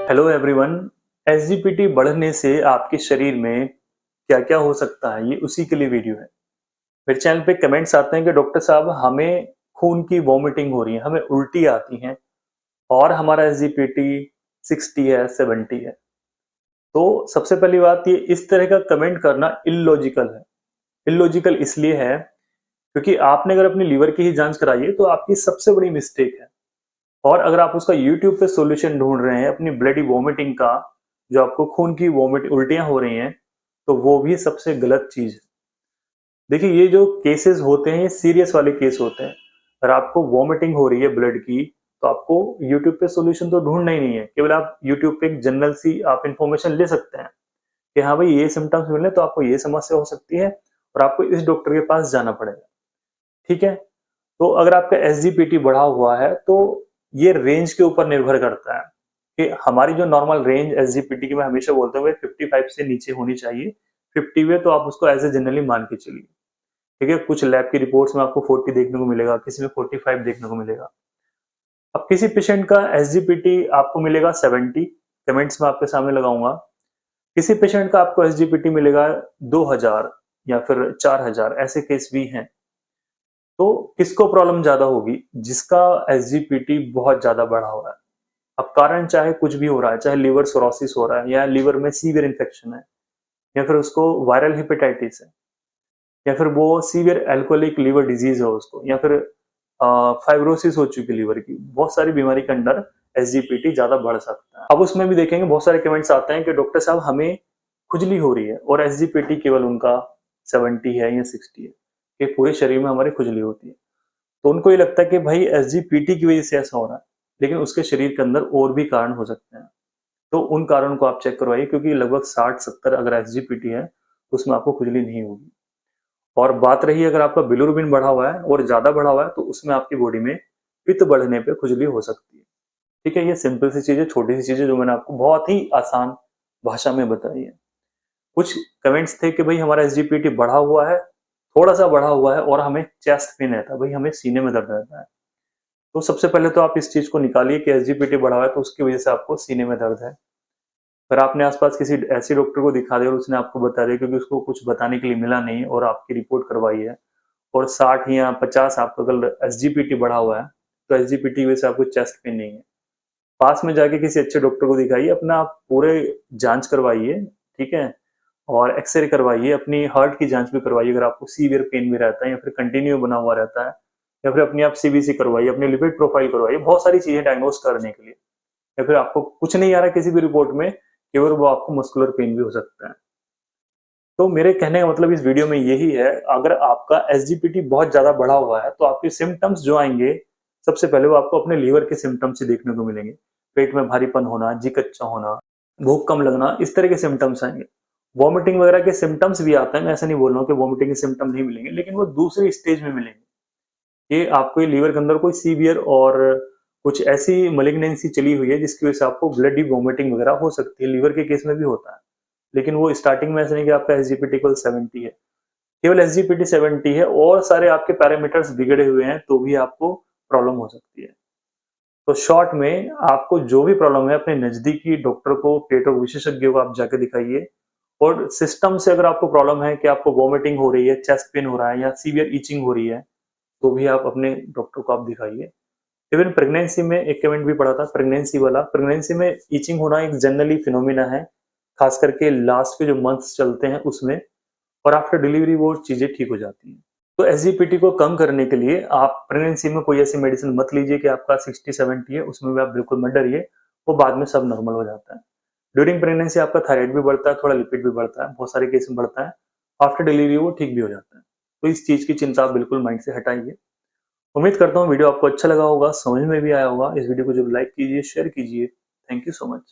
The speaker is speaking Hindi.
Hello everyone. एसजीपीटी बढ़ने से आपके शरीर में क्या क्या हो सकता है, ये उसी के लिए वीडियो है। मेरे चैनल पे कमेंट्स आते हैं कि डॉक्टर साहब हमें खून की वॉमिटिंग हो रही है, हमें उल्टी आती है और हमारा एसजीपीटी 60 है, 70 है। तो सबसे पहली बात, ये इस तरह का कमेंट करना इलॉजिकल है। इलॉजिकल इसलिए है क्योंकि आपने अगर अपनी लीवर की ही जांच कराई है तो आपकी सबसे बड़ी मिस्टेक है। और अगर आप उसका यूट्यूब पे सॉल्यूशन ढूंढ रहे हैं अपनी ब्लडी वॉमिटिंग का, जो आपको खून की वॉमिट उल्टियां हो रही हैं, तो वो भी सबसे गलत चीज है। देखिए, ये जो केसेस होते हैं ये सीरियस वाले केस होते हैं। अगर आपको वॉमिटिंग हो रही है ब्लड की, तो आपको यूट्यूब पे सॉल्यूशन तो ढूंढना ही नहीं है। केवल आप यूट्यूब पे एक जनरल सी आप इंफॉर्मेशन ले सकते हैं कि हाँ भाई, ये सिम्टम्स मिले तो आपको ये समस्या हो सकती है और आपको इस डॉक्टर के पास जाना पड़ेगा। ठीक है। तो अगर आपका एसजीपीटी बढ़ा हुआ है तो ये रेंज के ऊपर निर्भर करता है कि हमारी जो नॉर्मल रेंज एसजीपीटी की मैं हमेशा बोलता हूँ 55 से नीचे होनी चाहिए। 50 में तो आप उसको एज ए जनरली मान के चलिए। ठीक है। कुछ लैब की रिपोर्ट्स में आपको 40 देखने को मिलेगा, किसी में 45 देखने को मिलेगा। अब किसी पेशेंट का एसजीपीटी आपको मिलेगा 70, कमेंट्स में आपके सामने लगाऊंगा। किसी पेशेंट का आपको एसजीपीटी मिलेगा 2000 या फिर 4000, ऐसे केस भी हैं। तो किसको प्रॉब्लम ज्यादा होगी? जिसका एसजीपीटी बहुत ज्यादा बढ़ा हुआ है। अब कारण चाहे कुछ भी हो रहा है, चाहे लिवर सोरोसिस हो रहा है या लिवर में सीवियर इन्फेक्शन है या फिर उसको वायरल हेपेटाइटिस है या फिर वो सीवियर एल्कोहलिक लिवर डिजीज है उसको, या फिर फाइब्रोसिस हो चुकी लिवर की, बहुत सारी बीमारी के अंडर एसजीपीटी ज्यादा बढ़ सकता है। अब उसमें भी देखेंगे बहुत सारे कमेंट्स आते हैं कि डॉक्टर साहब हमें खुजली हो रही है और एसजीपीटी केवल उनका 70 है या 60 है, कि पूरे शरीर में हमारी खुजली होती है। तो उनको ये लगता है कि भाई एसजीपीटी की वजह से ऐसा हो रहा है, लेकिन उसके शरीर के अंदर और भी कारण हो सकते हैं। तो उन कारणों को आप चेक करवाइए, क्योंकि लगभग 60-70 अगर एसजीपीटी है तो उसमें आपको खुजली नहीं होगी। और बात रही अगर आपका बिलिरुबिन बढ़ा हुआ है और ज्यादा बढ़ा हुआ है, तो उसमें आपकी बॉडी में पित्त बढ़ने पे खुजली हो सकती है। ठीक है। ये सिंपल सी चीजें, छोटी सी चीजें जो मैंने आपको बहुत ही आसान भाषा में बताई है। कुछ कमेंट्स थे कि भाई हमारा एसजीपीटी बढ़ा हुआ है, थोड़ा सा बढ़ा हुआ है और हमें चेस्ट पेन रहता है, भाई हमें सीने में दर्द रहता है। तो सबसे पहले तो आप इस चीज को निकालिए कि एसजीपीटी बढ़ा हुआ है तो उसकी वजह से आपको सीने में दर्द है। अगर आपने आसपास किसी ऐसे डॉक्टर को दिखा दिया और उसने आपको बता दिया क्योंकि उसको कुछ बताने के लिए मिला नहीं और आपकी रिपोर्ट करवाई है, और 60 या 50 आपका अगर एसजीपीटी बढ़ा हुआ है, तो एसजीपीटी की वजह से आपको चेस्ट पेन नहीं है, पास में जाके किसी अच्छे डॉक्टर को दिखाइए, अपना आप पूरे जांच करवाइए। ठीक है। और एक्सरे करवाइए, अपनी हार्ट की जांच भी करवाइए अगर आपको सीवियर पेन भी रहता है या फिर कंटिन्यू बना हुआ रहता है, या फिर अपनी आप सीबीसी करवाइए, अपनी लिपिड प्रोफाइल करवाइए। बहुत सारी चीजें डायग्नोस करने के लिए। या फिर आपको कुछ नहीं आ रहा किसी भी रिपोर्ट में, केवल वो आपको मस्कुलर पेन भी हो सकता है। तो मेरे कहने का मतलब इस वीडियो में यही है, अगर आपका एसजीपीटी बहुत ज्यादा बढ़ा हुआ है तो आपके सिम्टम्स जो आएंगे, सबसे पहले वो आपको अपने लीवर के सिम्टम्स से देखने को मिलेंगे। पेट में भारीपन होना, जी कच्चा होना, भूख कम लगना, इस तरह के सिम्टम्स आएंगे। वॉमिटिंग वगैरह के सिम्टम्स भी आते हैं, मैं ऐसा नहीं बोल रहा हूँ कि वॉमिटिंग के सिम्टम नहीं मिलेंगे, लेकिन वो दूसरी स्टेज में मिलेंगे। ये आपको ये लीवर के अंदर कोई सीवियर और कुछ ऐसी मलिग्नेंसी चली हुई है जिसकी वजह से आपको ब्लडी वॉमिटिंग वगैरह हो सकती है। लीवर के केस में भी होता है, लेकिन वो स्टार्टिंग में ऐसा नहीं कि आपका एसजीपीटी केवल 70 है। केवल एसजीपीटी 70 है और सारे आपके पैरामीटर्स बिगड़े हुए हैं तो भी आपको प्रॉब्लम हो सकती है। तो शॉर्ट में, आपको जो भी प्रॉब्लम है अपने नजदीकी डॉक्टर को, पेट रोग विशेषज्ञ को आप जाके दिखाइए। और सिस्टम से अगर आपको प्रॉब्लम है कि आपको वॉमिटिंग हो रही है, चेस्ट पेन हो रहा है या सीवियर ईचिंग हो रही है, तो भी आप अपने डॉक्टर को आप दिखाइए। इवन प्रेगनेंसी में एक कमेंट भी पड़ा था, प्रेगनेंसी वाला। प्रेगनेंसी में ईचिंग होना एक जनरली फिनोमिना है, खास करके लास्ट के जो मंथ्स चलते हैं उसमें, और आफ्टर डिलीवरी वो चीजें ठीक हो जाती हैं। तो एसजीपीटी को कम करने के लिए आप प्रेगनेंसी में कोई ऐसी मेडिसिन मत लीजिए कि आपका 60-70 है, उसमें भी आप बिल्कुल मत डरिए, वो बाद में सब नॉर्मल हो जाता है। ड्यूरिंग प्रेगनेंसी आपका थायराइड भी बढ़ता है, थोड़ा लिपिड भी बढ़ता है, बहुत सारे केस में बढ़ता है। आफ्टर डिलीवरी वो ठीक भी हो जाता है। तो इस चीज की चिंता आप बिल्कुल माइंड से हटाइए। उम्मीद करता हूँ वीडियो आपको अच्छा लगा होगा, समझ में भी आया होगा। इस वीडियो को जब लाइक कीजिए, शेयर कीजिए। Thank you so much.